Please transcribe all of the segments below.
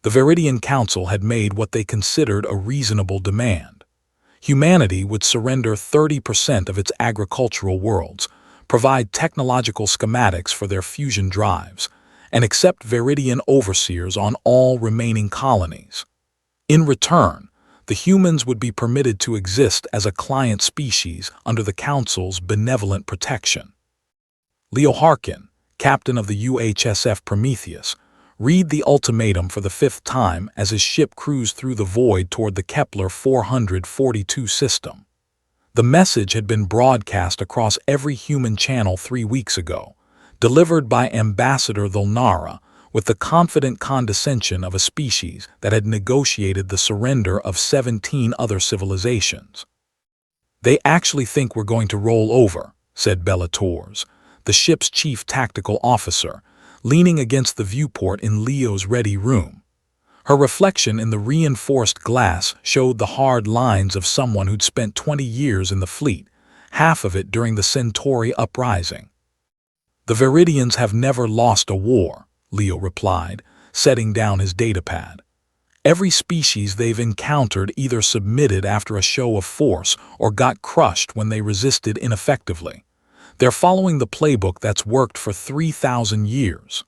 The Viridian Council had made what they considered a reasonable demand. Humanity would surrender 30% of its agricultural worlds, provide technological schematics for their fusion drives, and accept Viridian overseers on all remaining colonies. In return, the humans would be permitted to exist as a client species under the Council's benevolent protection. Leo Harkin, captain of the UHSF Prometheus, read the ultimatum for the fifth time as his ship cruised through the void toward the Kepler 442 system. The message had been broadcast across every human channel 3 weeks ago, delivered by Ambassador Thulnara with the confident condescension of a species that had negotiated the surrender of 17 other civilizations. "They actually think we're going to roll over," said Bella Torres, the ship's chief tactical officer, leaning against the viewport in Leo's ready room. Her reflection in the reinforced glass showed the hard lines of someone who'd spent 20 years in the fleet, half of it during the Centauri uprising. "The Viridians have never lost a war," Leo replied, setting down his datapad. "Every species they've encountered either submitted after a show of force or got crushed when they resisted ineffectively. They're following the playbook that's worked for 3,000 years.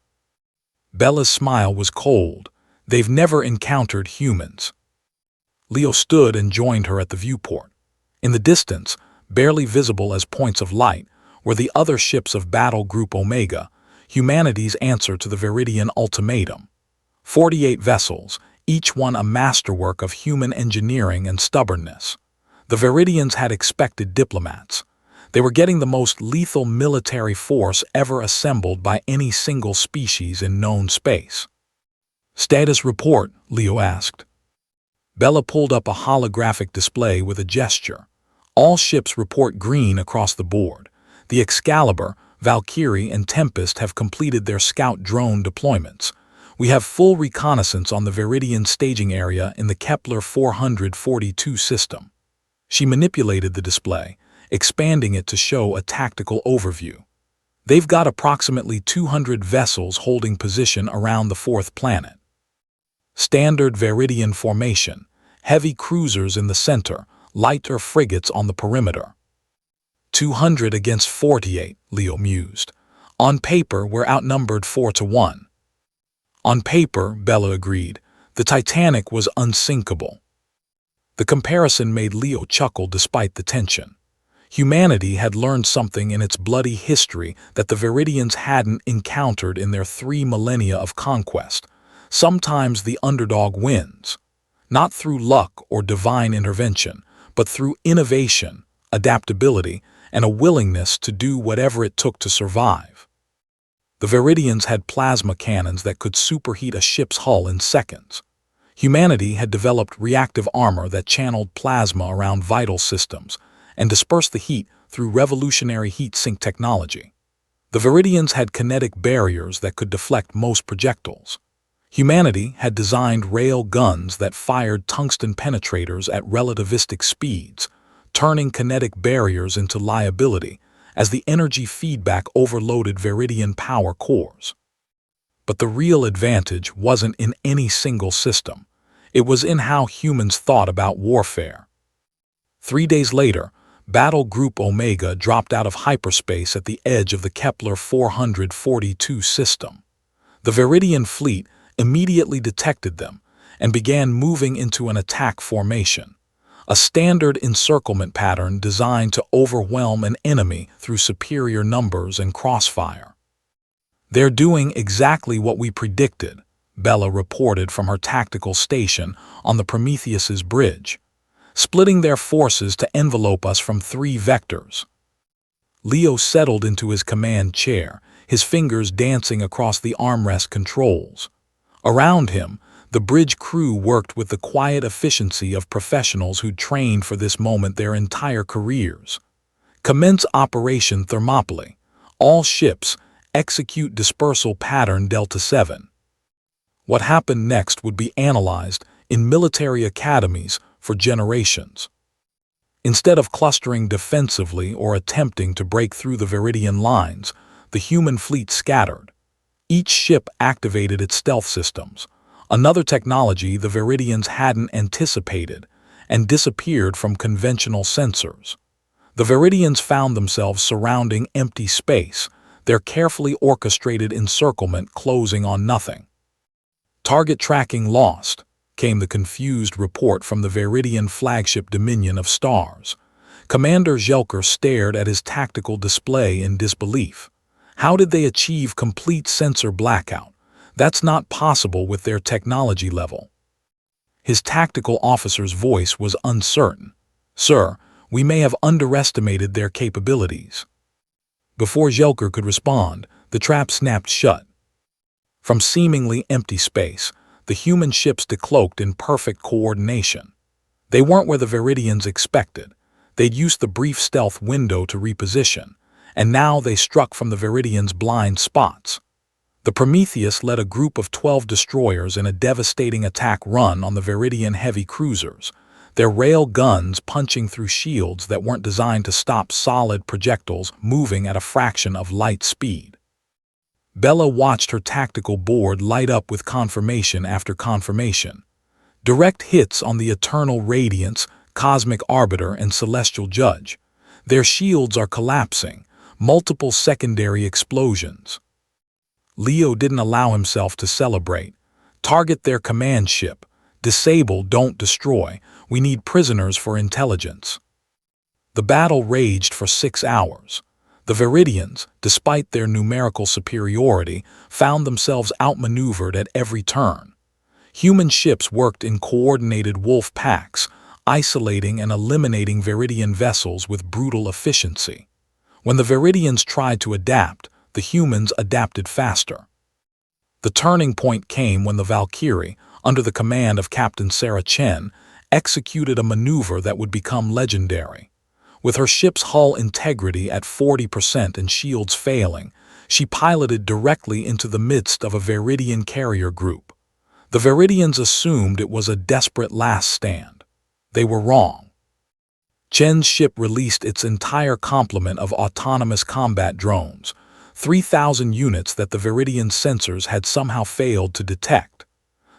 Bella's smile was cold. "They've never encountered humans." Leo stood and joined her at the viewport. In the distance, barely visible as points of light, were the other ships of Battle Group Omega, humanity's answer to the Viridian ultimatum. 48 vessels, each one a masterwork of human engineering and stubbornness. The Viridians had expected diplomats. They were getting the most lethal military force ever assembled by any single species in known space. "Status report," Leo asked. Bella pulled up a holographic display with a gesture. All ships report green across the board. The Excalibur, Valkyrie, and Tempest have completed their scout drone deployments. We have full reconnaissance on the Viridian staging area in the Kepler 442 system. She manipulated the display, expanding it to show a tactical overview. They've got approximately 200 vessels holding position around the fourth planet. Standard Viridian formation, heavy cruisers in the center, lighter frigates on the perimeter. 200 against 48, Leo mused. On paper, we're outnumbered 4-1. On paper, Bella agreed. The Titanic was unsinkable. The comparison made Leo chuckle despite the tension. Humanity had learned something in its bloody history that the Viridians hadn't encountered in their 3 millennia of conquest. Sometimes the underdog wins, not through luck or divine intervention, but through innovation, adaptability, and a willingness to do whatever it took to survive. The Viridians had plasma cannons that could superheat a ship's hull in seconds. Humanity had developed reactive armor that channeled plasma around vital systems and dispersed the heat through revolutionary heat sink technology. The Viridians had kinetic barriers that could deflect most projectiles. Humanity had designed rail guns that fired tungsten penetrators at relativistic speeds, turning kinetic barriers into liability as the energy feedback overloaded Viridian power cores. But the real advantage wasn't in any single system. It was in how humans thought about warfare. 3 days later, Battle Group Omega dropped out of hyperspace at the edge of the Kepler 442 system. The Viridian fleet immediately detected them and began moving into an attack formation, a standard encirclement pattern designed to overwhelm an enemy through superior numbers and crossfire. "They're doing exactly what we predicted," Bella reported from her tactical station on the Prometheus's bridge, "splitting their forces to envelope us from 3 vectors." Leo settled into his command chair, his fingers dancing across the armrest controls. Around him, the bridge crew worked with the quiet efficiency of professionals who'd trained for this moment their entire careers. "Commence Operation Thermopylae. All ships, execute dispersal pattern Delta 7. What happened next would be analyzed in military academies for generations. Instead of clustering defensively or attempting to break through the Viridian lines, the human fleet scattered. Each ship activated its stealth systems, another technology the Veridians hadn't anticipated and disappeared from conventional sensors. The Veridians found themselves surrounding empty space, their carefully orchestrated encirclement closing on nothing. "Target tracking lost," came the confused report from the Veridian flagship Dominion of Stars. Commander Jelker stared at his tactical display in disbelief. How did they achieve complete sensor blackout? That's not possible with their technology level. His tactical officer's voice was uncertain. "Sir, we may have underestimated their capabilities." Before Jelker could respond, the trap snapped shut. From seemingly empty space, the human ships decloaked in perfect coordination. They weren't where the Veridians expected. They'd used the brief stealth window to reposition, and now they struck from the Veridians' blind spots. The Prometheus led a group of 12 destroyers in a devastating attack run on the Veridian heavy cruisers, their rail guns punching through shields that weren't designed to stop solid projectiles moving at a fraction of light speed. Bella watched her tactical board light up with confirmation after confirmation. Direct hits on the Eternal Radiance, Cosmic Arbiter, and Celestial Judge. Their shields are collapsing, multiple secondary explosions. Leo didn't allow himself to celebrate. "Target their command ship. Disable, don't destroy. We need prisoners for intelligence." The battle raged for 6 hours. The Veridians, despite their numerical superiority, found themselves outmaneuvered at every turn. Human ships worked in coordinated wolf packs, isolating and eliminating Veridian vessels with brutal efficiency. When the Veridians tried to adapt, the humans adapted faster. The turning point came when the Valkyrie, under the command of Captain Sarah Chen, executed a maneuver that would become legendary. With her ship's hull integrity at 40% and shields failing, she piloted directly into the midst of a Veridian carrier group. The Veridians assumed it was a desperate last stand. They were wrong. Chen's ship released its entire complement of autonomous combat drones, 3,000 units that the Veridian sensors had somehow failed to detect.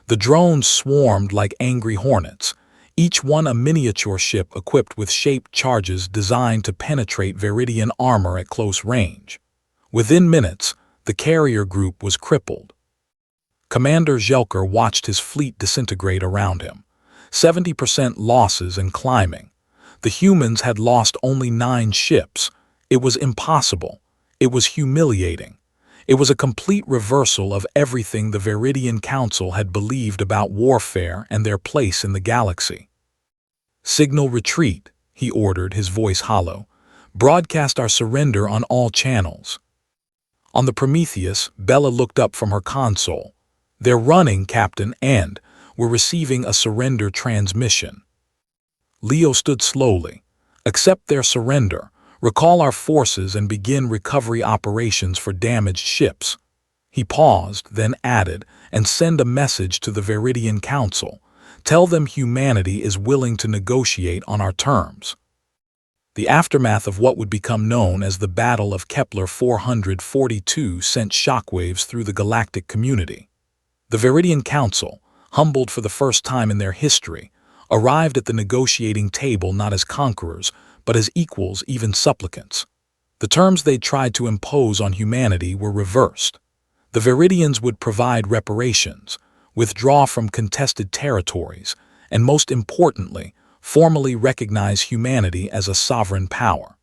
The drones swarmed like angry hornets, each one a miniature ship equipped with shaped charges designed to penetrate Veridian armor at close range. Within minutes, the carrier group was crippled. Commander Jelker watched his fleet disintegrate around him. 70% losses and climbing. The humans had lost only 9 ships. It was impossible. It was humiliating. It was a complete reversal of everything the Veridian Council had believed about warfare and their place in the galaxy. "Signal retreat," he ordered, his voice hollow. "Broadcast our surrender on all channels." On the Prometheus, Bella looked up from her console. "They're running, Captain, and we're receiving a surrender transmission." Leo stood slowly. "Accept their surrender. Recall our forces and begin recovery operations for damaged ships." He paused, then added, "And send a message to the Veridian Council. Tell them humanity is willing to negotiate on our terms." The aftermath of what would become known as the Battle of Kepler 442 sent shockwaves through the galactic community. The Veridian Council, humbled for the first time in their history, arrived at the negotiating table not as conquerors, but as equals, even supplicants. The terms they tried to impose on humanity were reversed. The Veridians would provide reparations, withdraw from contested territories, and most importantly, formally recognize humanity as a sovereign power.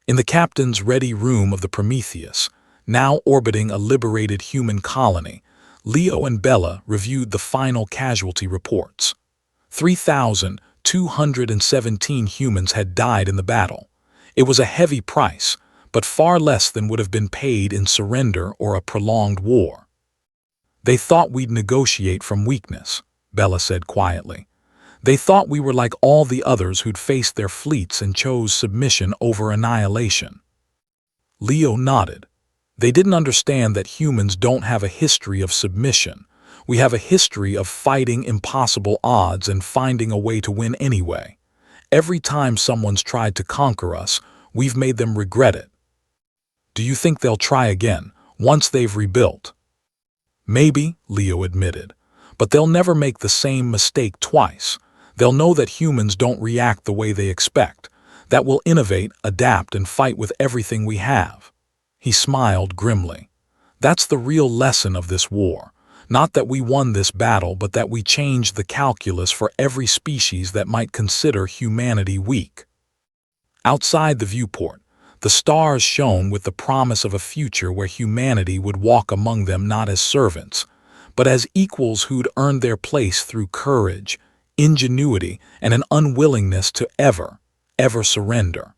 In the captain's ready room of the Prometheus, now orbiting a liberated human colony, Leo and Bella reviewed the final casualty reports. 3,217 humans had died in the battle. It was a heavy price, but far less than would have been paid in surrender or a prolonged war. "They thought we'd negotiate from weakness," Bella said quietly. "They thought we were like all the others who'd faced their fleets and chose submission over annihilation." Leo nodded. "They didn't understand that humans don't have a history of submission. We have a history of fighting impossible odds and finding a way to win anyway. Every time someone's tried to conquer us, we've made them regret it." "Do you think they'll try again, once they've rebuilt?" "Maybe," Leo admitted, But they'll never make the same mistake twice. They'll know that humans don't react the way they expect, that we'll innovate, adapt, and fight with everything we have. He smiled grimly. That's the real lesson of this war. Not that we won this battle, but that we changed the calculus for every species that might consider humanity weak. Outside the viewport, the stars shone with the promise of a future where humanity would walk among them not as servants, but as equals who'd earned their place through courage, ingenuity, and an unwillingness to ever surrender.